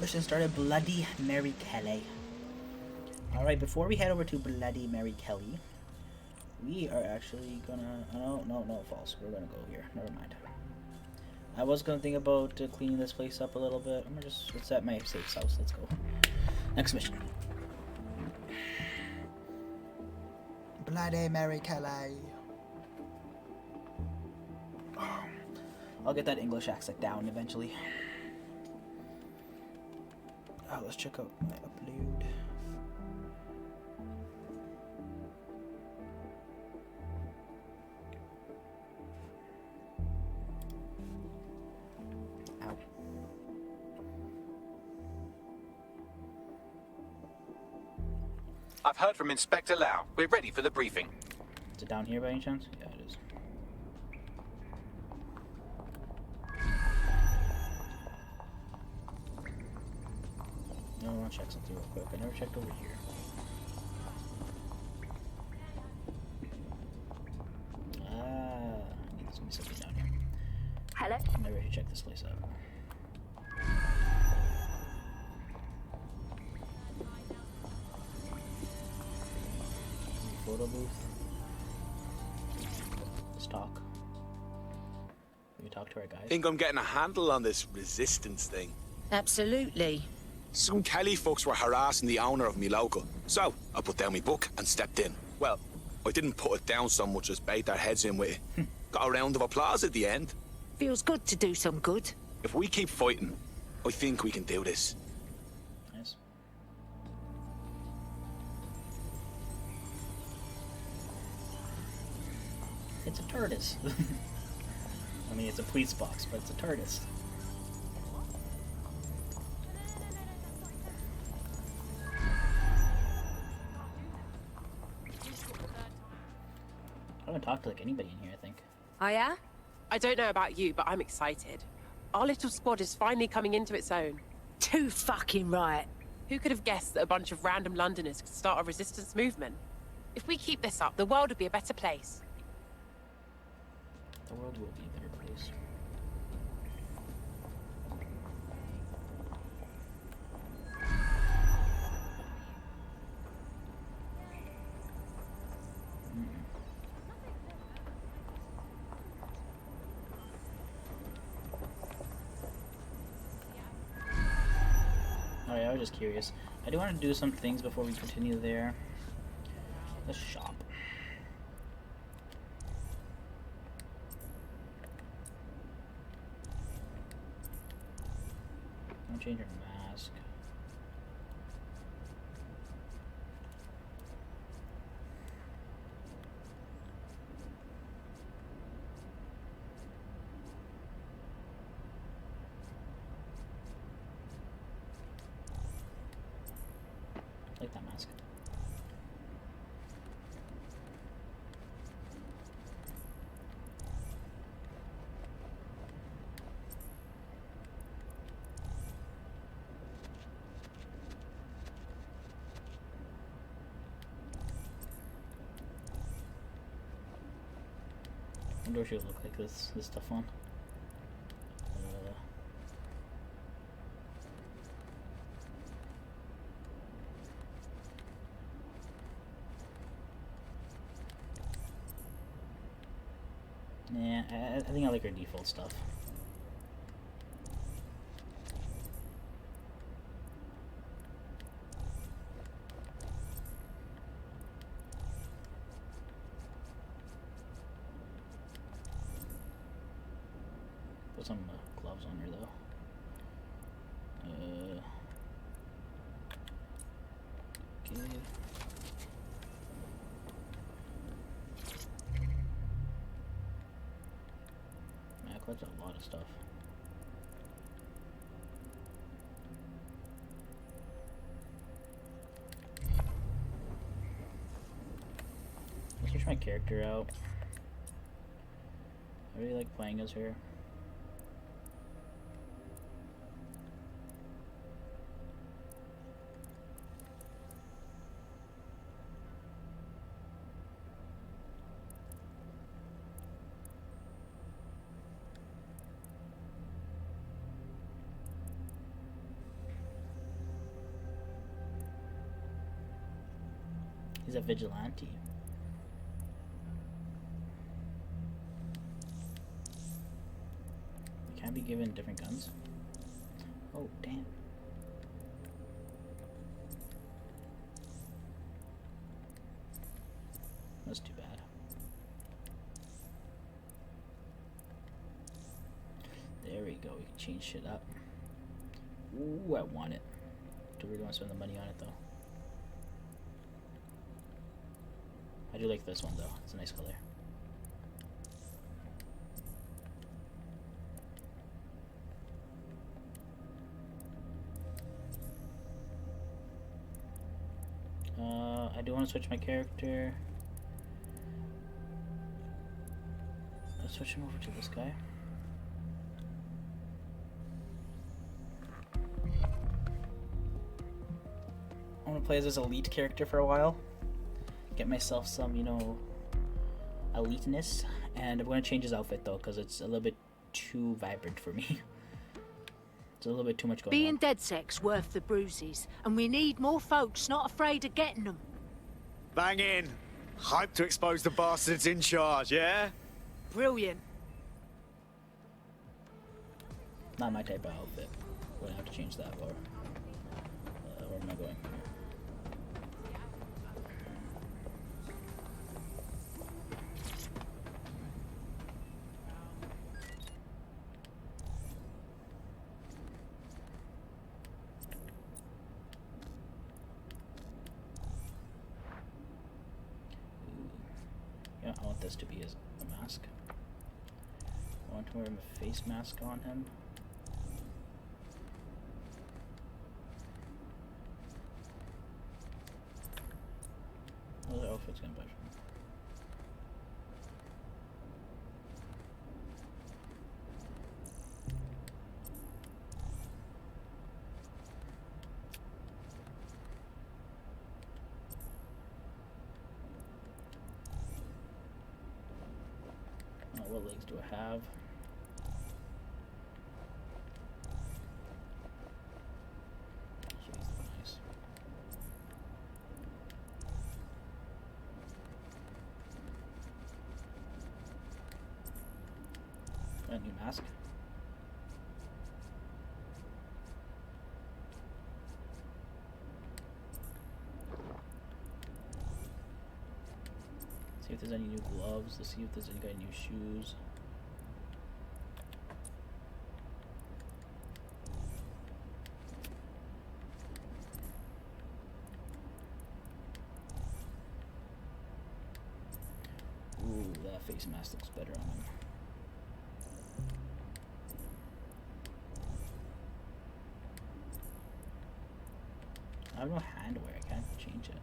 Mission started. Bloody Mary Kelly. Alright, before we head over to Bloody Mary Kelly, we are actually gonna... no, false. We're gonna go here. Never mind. I was gonna think about cleaning this place up a little bit. I'm gonna just... It's at my safe house. Let's go. Next mission. Bloody Mary Kelly. I'll get that English accent down eventually. Oh, let's check out my upload. Ow. I've heard from Inspector Lau. We're ready for the briefing. Is it down here by any chance? Yeah, it is. I want to check something real quick. I never checked over here. There's gonna be something down here. Hello? Maybe I should check this place out. Photo booth. Let's talk. We can talk to our guys. Think I'm getting a handle on this resistance thing. Absolutely. Some Kelly folks were harassing the owner of me local. So, I put down my book and stepped in. Well, I didn't put it down so much as bait their heads in with it. Got a round of applause at the end. Feels good to do some good. If we keep fighting, I think we can do this. Nice. It's a TARDIS. I mean, it's a police box, but it's a TARDIS. I haven't talked to like anybody in here, I think. Oh yeah? I don't know about you, but I'm excited. Our little squad is finally coming into its own. Too fucking right. Who could have guessed that a bunch of random Londoners could start a resistance movement? If we keep this up, the world will be a better place. The world will be a better place. Oh yeah, I was just curious. I do want to do some things before we continue there. The shop. Don't change your mask. I like that mask. I wonder what she would look like this stuff on. Yeah, I think I like her default stuff. Put some gloves on her though. Okay. Man, I collected a lot of stuff. Let's switch my character out. I really like playing as her. He's a vigilante. We can be given different guns. Oh, damn. That's too bad. There we go. We can change shit up. Ooh, I want it. Do we really want to spend the money on it, though? I do like this one, though. It's a nice color. I do want to switch my character. Let's switch him over to this guy. I want to play as this elite character for a while. Get myself some, you know, eliteness. And I'm going to change his outfit, though, because it's a little bit too vibrant for me. It's a little bit too much going on. Being DedSec's worth the bruises, and we need more folks not afraid of getting them. Bang in. Hype to expose the bastards in charge, yeah? Brilliant. Not my type of outfit. We're going to have to change that, or where am I going? Yeah, I want this to be a mask. I want to wear a face mask on him. What other outfits can I buy from him? What legs do I have? So these look nice. A new mask. See if there's any new gloves. Let's see if there's any new shoes. Ooh, that face mask looks better on him. I have no handwear. I can't change it.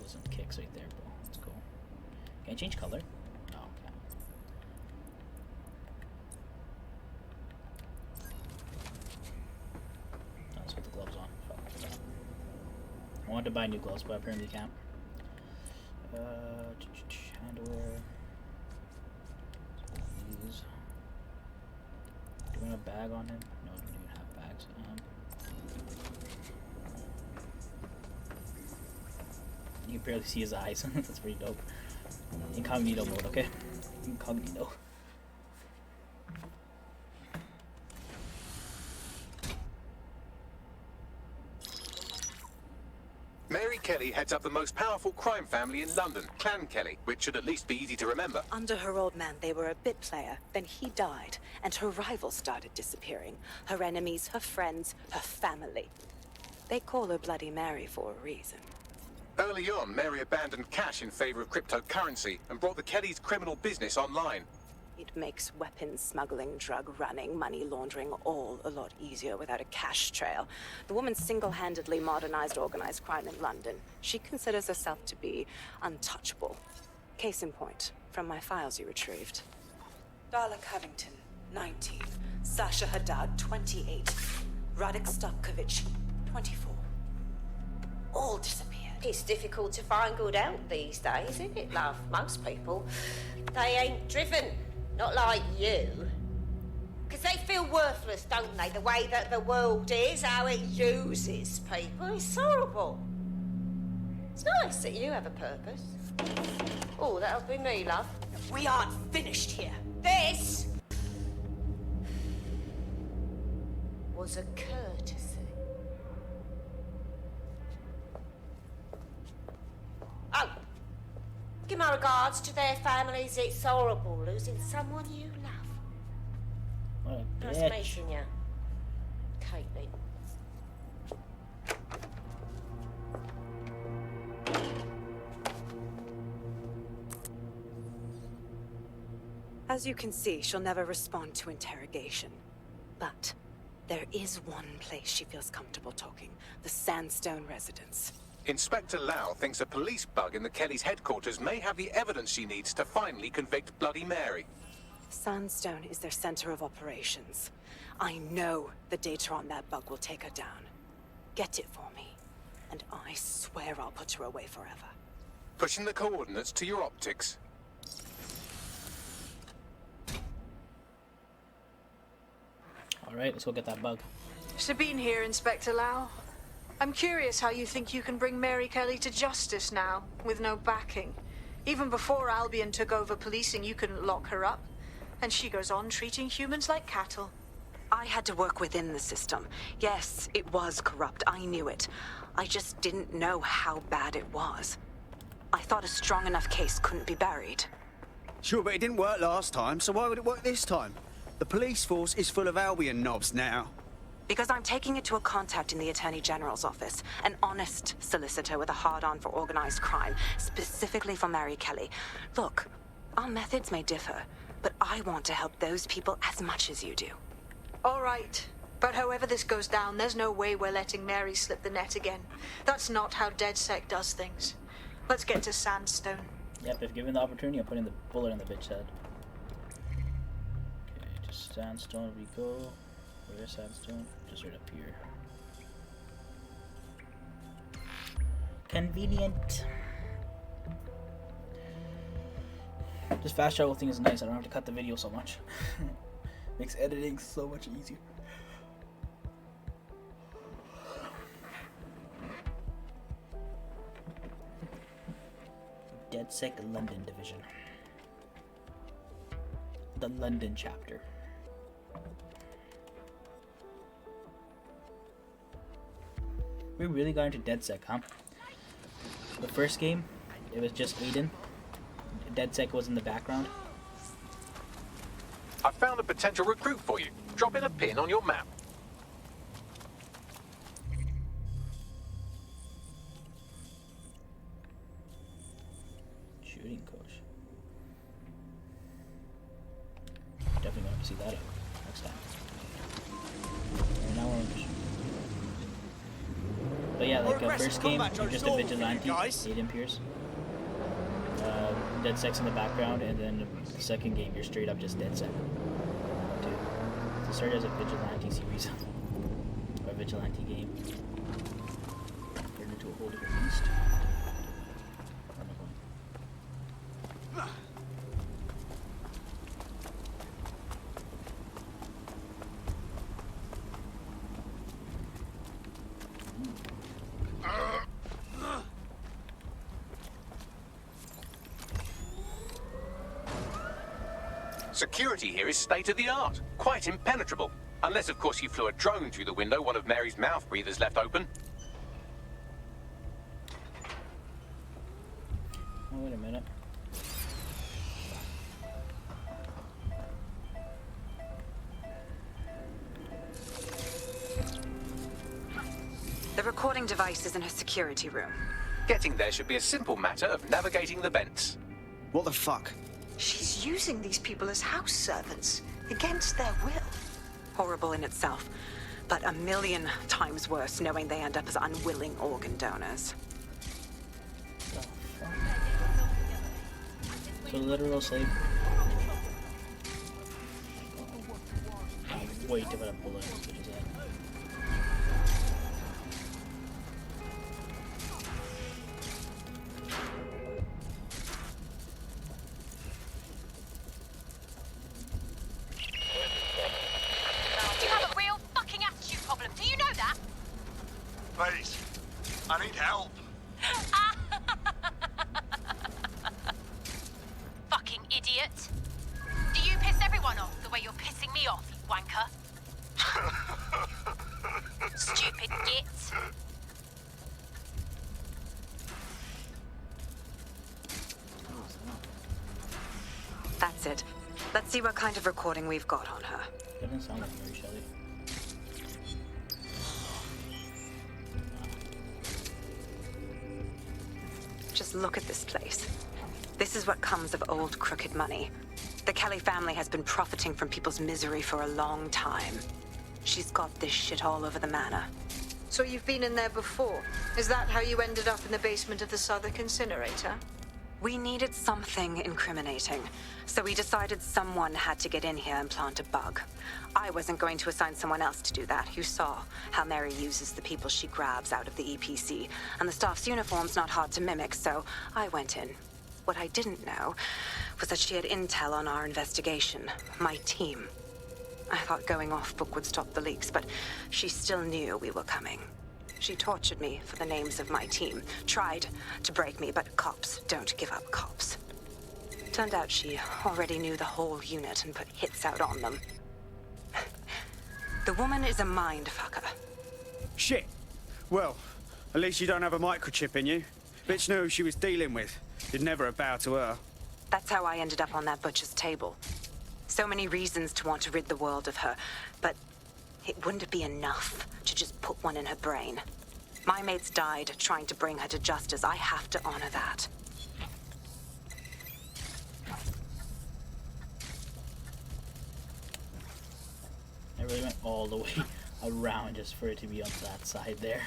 Some kicks right there, bro. Let's go. Can I change color? No, okay. Oh, let's put the gloves on. Fuck, I forgot. I wanted to buy new gloves, but apparently can't. Handwear. These. Do we want a bag on him? No, we don't even have bags. You can barely see his eyes. That's pretty dope. Incognito mode, okay? Incognito. Mary Kelly heads up the most powerful crime family in London, Clan Kelly, which should at least be easy to remember. Under her old man, they were a bit player. Then he died, and her rivals started disappearing. Her enemies, her friends, her family. They call her Bloody Mary for a reason. Early on, Mary abandoned cash in favor of cryptocurrency and brought the Kellys' criminal business online. It makes weapons smuggling, drug running, money laundering all a lot easier without a cash trail. The woman single-handedly modernized organized crime in London. She considers herself to be untouchable. Case in point, from my files you retrieved. Darla Covington, 19. Sasha Haddad, 28. Radek Stavkovich, 24. All disappeared. It's difficult to find good help these days, isn't it, love? Most people, they ain't driven. Not like you. Because they feel worthless, don't they? The way that the world is, how it uses people. It's horrible. It's nice that you have a purpose. Oh, that'll be me, love. We aren't finished here. This was a courtesy. Oh, give my regards to their families. It's horrible losing someone you love. What a Nice bitch. meeting you, Caitlin. As you can see, she'll never respond to interrogation. But there is one place she feels comfortable talking. The Sandstone residence. Inspector Lau thinks a police bug in the Kelly's headquarters may have the evidence she needs to finally convict Bloody Mary. Sandstone is their center of operations. I know the data on that bug will take her down. Get it for me, and I swear I'll put her away forever. Pushing the coordinates to your optics. Alright, let's go get that bug. Sabine here, Inspector Lau. I'm curious how you think you can bring Mary Kelly to justice now, with no backing. Even before Albion took over policing, you couldn't lock her up. And she goes on treating humans like cattle. I had to work within the system. Yes, it was corrupt. I knew it. I just didn't know how bad it was. I thought a strong enough case couldn't be buried. Sure, but it didn't work last time, so why would it work this time? The police force is full of Albion knobs now. Because I'm taking it to a contact in the Attorney General's office. An honest solicitor with a hard-on for organized crime, specifically for Mary Kelly. Look, our methods may differ, but I want to help those people as much as you do. All right. But however this goes down, there's no way we're letting Mary slip the net again. That's not how DedSec does things. Let's get to Sandstone. Yep, if given the opportunity, I'm putting the bullet in the bitch head. Okay, just Sandstone we go. Where's Sandstone? Just right up here. Convenient. This fast travel thing is nice. I don't have to cut the video so much. Makes editing so much easier. DedSec London Division. The London chapter. We really got into DedSec, huh? The first game, it was just Aiden. DedSec was in the background. I found a potential recruit for you. Drop in a pin on your map. Shooting coach. Definitely gonna have to see that next time. And now we're on mission. But yeah, like first game, you're just a vigilante, Aiden Pierce. DedSec's in the background, and then the second game, you're straight up just DedSec. Dude, it started as a vigilante series, or a vigilante game. Turned into a whole different beast. Where am I going? Security here is state-of-the-art, quite impenetrable. Unless, of course, you flew a drone through the window one of Mary's mouth breathers left open. Oh, wait a minute. The recording device is in her security room. Getting there should be a simple matter of navigating the vents. What the fuck? She's using these people as house servants, against their will. Horrible in itself, but a million times worse knowing they end up as unwilling organ donors. So literal slave. Wait to put a bullet in this bitch's head. I need help. Fucking idiot. Do you piss everyone off the way you're pissing me off, you wanker? Stupid git. That's it. Let's see what kind of recording we've got on her. Doesn't sound like Mary Shelley. Just look at this place. This is what comes of old crooked money. The Kelly family has been profiting from people's misery for a long time. She's got this shit all over the manor. So you've been in there before? Is that how you ended up in the basement of the Southwark incinerator? We needed something incriminating, so we decided someone had to get in here and plant a bug. I wasn't going to assign someone else to do that. You saw how Mary uses the people she grabs out of the EPC, and the staff's uniform's not hard to mimic, so I went in. What I didn't know was that she had intel on our investigation, my team. I thought going off book would stop the leaks, but she still knew we were coming. She tortured me for the names of my team, tried to break me, but cops don't give up cops. Turned out she already knew the whole unit and put hits out on them. The woman is a mind fucker. Shit. Well, at least you don't have a microchip in you. Bitch knew who she was dealing with. You'd never have bowed to her. That's how I ended up on that butcher's table. So many reasons to want to rid the world of her, but it wouldn't be enough to just put one in her brain. My mates died trying to bring her to justice. I have to honor that. I really went all the way around just for it to be on that side there.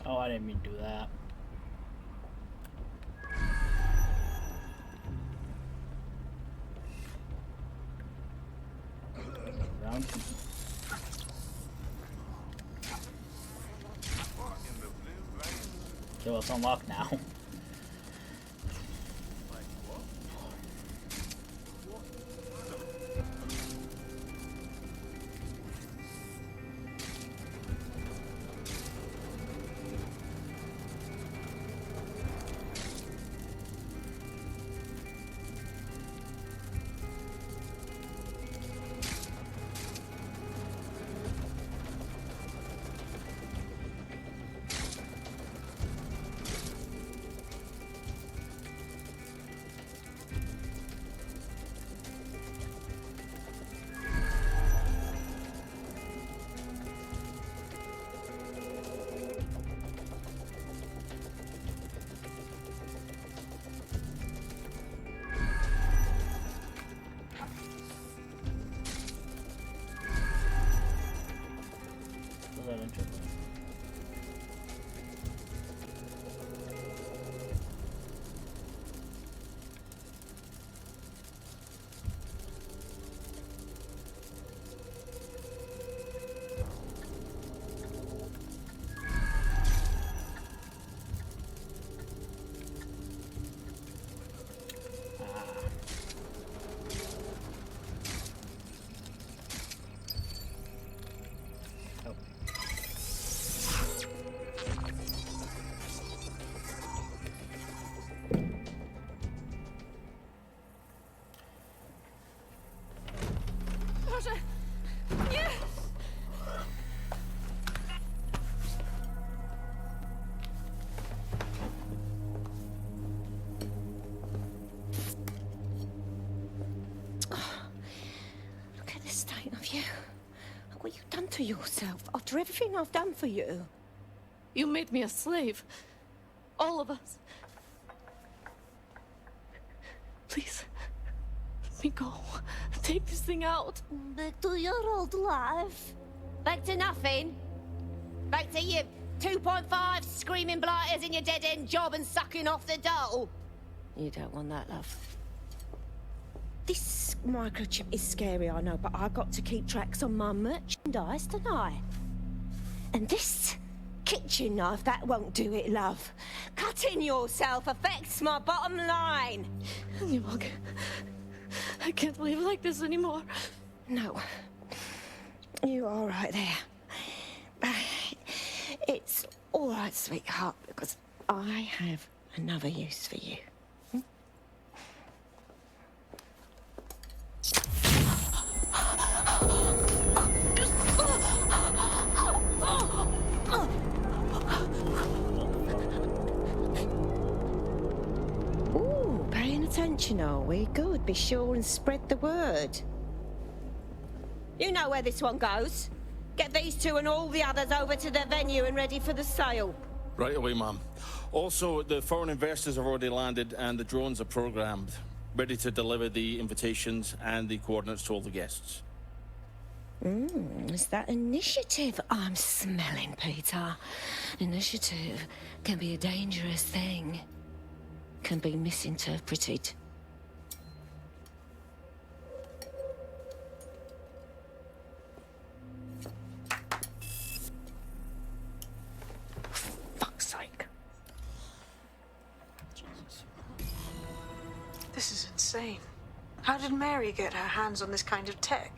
Oh, I didn't mean to do that. Round two. Okay, well, it's unlocked now. to yourself after everything I've done for you? You made me a slave. All of us. Please, let me go. Take this thing out. Back to your old life. Back to nothing. Back to you 2.5 screaming blighters in your dead-end job and sucking off the dole. You don't want that, love. This microchip is scary, I know, but I got to keep tracks on my merchandise, don't I? And this kitchen knife, that won't do it, love. Cutting yourself affects my bottom line. Look, I can't live like this anymore. No. You're all right there. It's all right, sweetheart, because I have another use for you. Ooh, paying attention, are we? Good. Be sure and spread the word. You know where this one goes. Get these two and all the others over to the venue and ready for the sale. Right away, ma'am. Also, the foreign investors have already landed and the drones are programmed, ready to deliver the invitations and the coordinates to all the guests. It's that initiative I'm smelling, Peter. Initiative can be a dangerous thing. Can be misinterpreted. Fuck's sake. Jesus. This is insane. How did Mary get her hands on this kind of tech?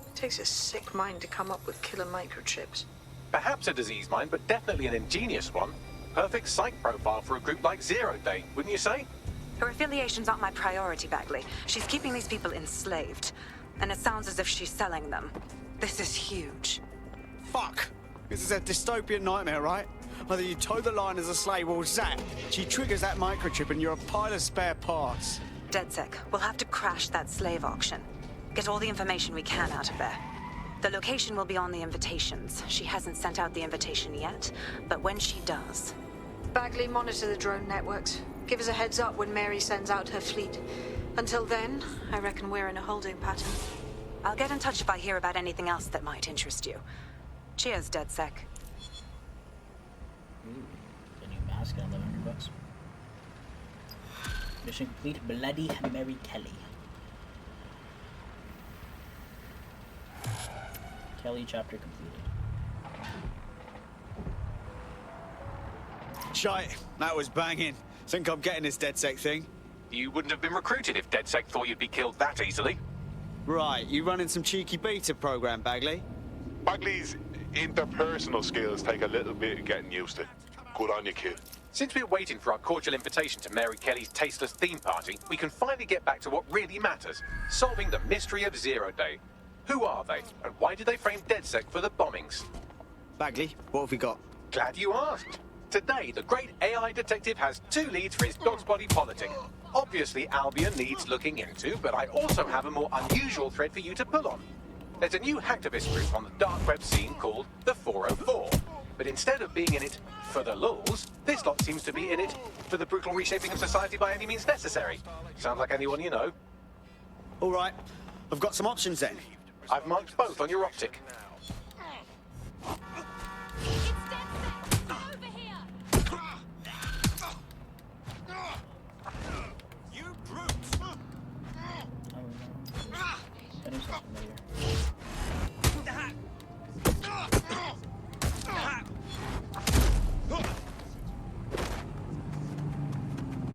It takes a sick mind to come up with killer microchips. Perhaps a disease mind, but definitely an ingenious one. Perfect psych profile for a group like Zero Day, wouldn't you say? Her affiliations aren't my priority, Bagley. She's keeping these people enslaved. And it sounds as if she's selling them. This is huge. Fuck! This is a dystopian nightmare, right? Either you toe the line as a slave or zap. She triggers that microchip and you're a pile of spare parts. DedSec, we'll have to crash that slave auction. Get all the information we can out of there. The location will be on the invitations. She hasn't sent out the invitation yet, but when she does... Bagley, monitor the drone networks. Give us a heads up when Mary sends out her fleet. Until then, I reckon we're in a holding pattern. I'll get in touch if I hear about anything else that might interest you. Cheers, DedSec. Ooh, the new mask at $1,100. Mission complete. Bloody Mary Kelly. Kelly chapter completed. Shite, that was banging. Think I'm getting this DedSec thing? You wouldn't have been recruited if DedSec thought you'd be killed that easily. Right, you running some cheeky beta program, Bagley? Bagley's interpersonal skills take a little bit of getting used to. Good on you, kid. Since we're waiting for our cordial invitation to Mary Kelly's tasteless theme party, we can finally get back to what really matters, solving the mystery of Zero Day. Who are they, and why did they frame DedSec for the bombings? Bagley, what have we got? Glad you asked. Today, the great AI detective has two leads for his dog's body politic. Obviously, Albion needs looking into, but I also have a more unusual thread for you to pull on. There's a new hacktivist group on the dark web scene called the 404. But instead of being in it for the lulz, this lot seems to be in it for the brutal reshaping of society by any means necessary. Sound like anyone you know? All right, I've got some options then. I've marked both on your optic.